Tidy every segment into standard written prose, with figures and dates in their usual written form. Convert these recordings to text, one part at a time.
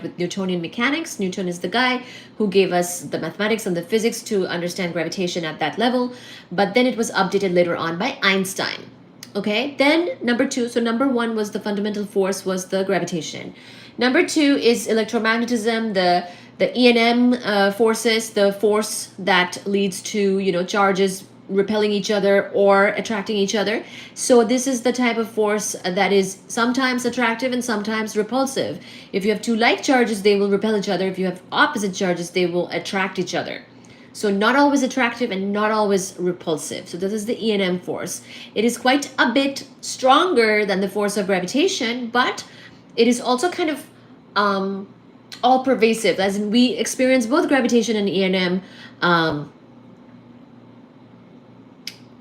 with Newtonian mechanics. Newton is the guy who gave us the mathematics and the physics to understand gravitation at that level, but then it was updated later on by Einstein. Okay, then number two, so number one was the fundamental force was the gravitation. Number two is electromagnetism, the E&M forces, the force that leads to, you know, charges repelling each other or attracting each other. So this is the type of force that is sometimes attractive and sometimes repulsive. If you have two like charges, they will repel each other. If you have opposite charges, they will attract each other. So not always attractive and not always repulsive. So this is the E&M force. It is quite a bit stronger than the force of gravitation, but it is also kind of all pervasive, as in we experience both gravitation and E&M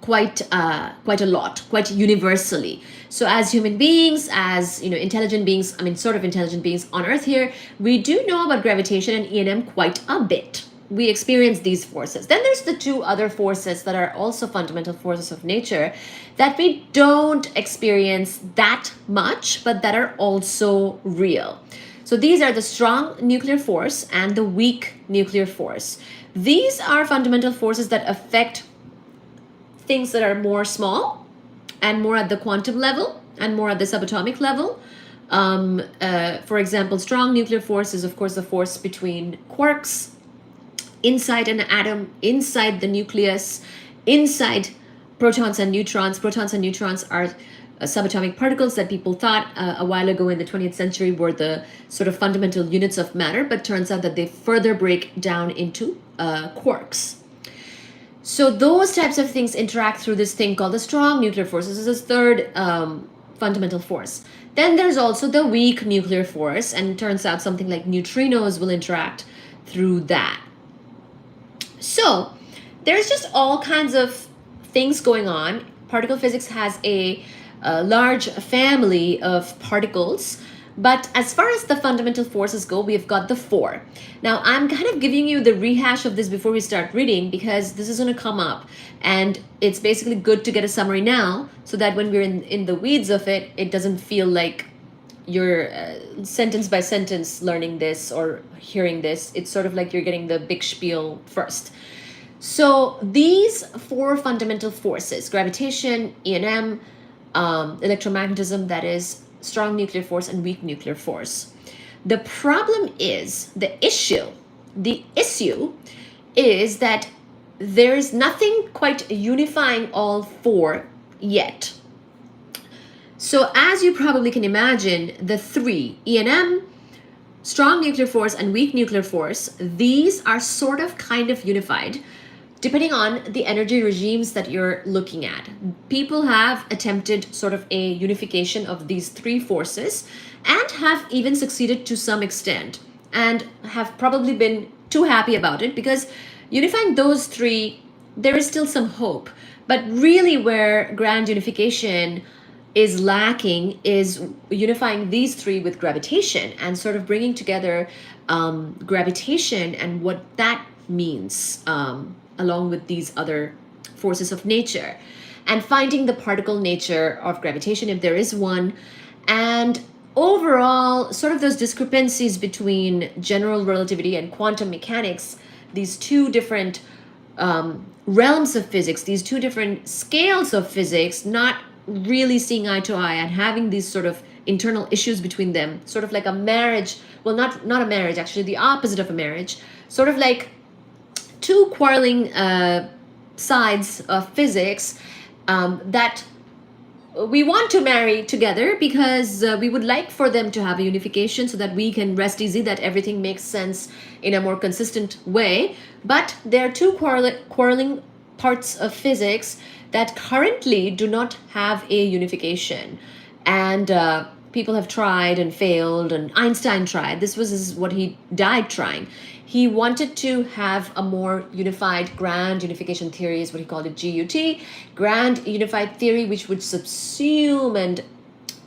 quite a lot, quite universally. So as human beings, as you know, intelligent beings, I mean sort of intelligent beings on Earth here, we do know about gravitation and E&M quite a bit. We experience these forces. Then there's the two other forces that are also fundamental forces of nature that we don't experience that much, but that are also real. So these are the strong nuclear force and the weak nuclear force. These are fundamental forces that affect things that are more small and more at the quantum level and more at the subatomic level. For example, strong nuclear force is, of course, the force between quarks inside an atom, inside the nucleus, inside protons and neutrons. Protons and neutrons are subatomic particles that people thought a while ago in the 20th century were the sort of fundamental units of matter, but turns out that they further break down into quarks. So those types of things interact through this thing called the strong nuclear force. This is a third fundamental force. Then there's also the weak nuclear force, and it turns out something like neutrinos will interact through that. So there's just all kinds of things going on. Particle physics has a large family of particles. But as far as the fundamental forces go, we've got the four. Now, I'm kind of giving you the rehash of this before we start reading because this is going to come up. And it's basically good to get a summary now so that when we're in the weeds of it, it doesn't feel like you're sentence by sentence learning this or hearing this. It's sort of like you're getting the big spiel first. So these four fundamental forces, gravitation, E&M, electromagnetism, that is, strong nuclear force and weak nuclear force. The problem is, the issue is that there is nothing quite unifying all four yet. So as you probably can imagine, the three, E&M, strong nuclear force and weak nuclear force, these are sort of kind of unified depending on the energy regimes that you're looking at. People have attempted sort of a unification of these three forces and have even succeeded to some extent and have probably been too happy about it because unifying those three, there is still some hope. But really where grand unification is lacking is unifying these three with gravitation and sort of bringing together gravitation and what that means along with these other forces of nature, and finding the particle nature of gravitation, if there is one, and overall sort of those discrepancies between general relativity and quantum mechanics, these two different realms of physics, these two different scales of physics, not really seeing eye to eye and having these sort of internal issues between them, sort of like a marriage, well, not a marriage, actually the opposite of a marriage, sort of like two quarreling sides of physics that we want to marry together because we would like for them to have a unification so that we can rest easy that everything makes sense in a more consistent way. But there are two quarreling parts of physics that currently do not have a unification. And people have tried and failed, and Einstein tried. This was what he died trying. He wanted to have a more unified grand unification theory, is what he called it, GUT, grand unified theory, which would subsume and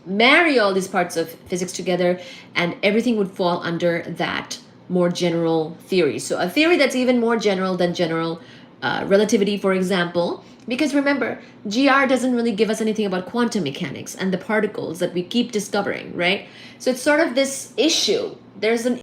marry all these parts of physics together, and everything would fall under that more general theory. So a theory that's even more general than general relativity, for example. Because remember, GR doesn't really give us anything about quantum mechanics and the particles that we keep discovering, right? So it's sort of this issue. There's an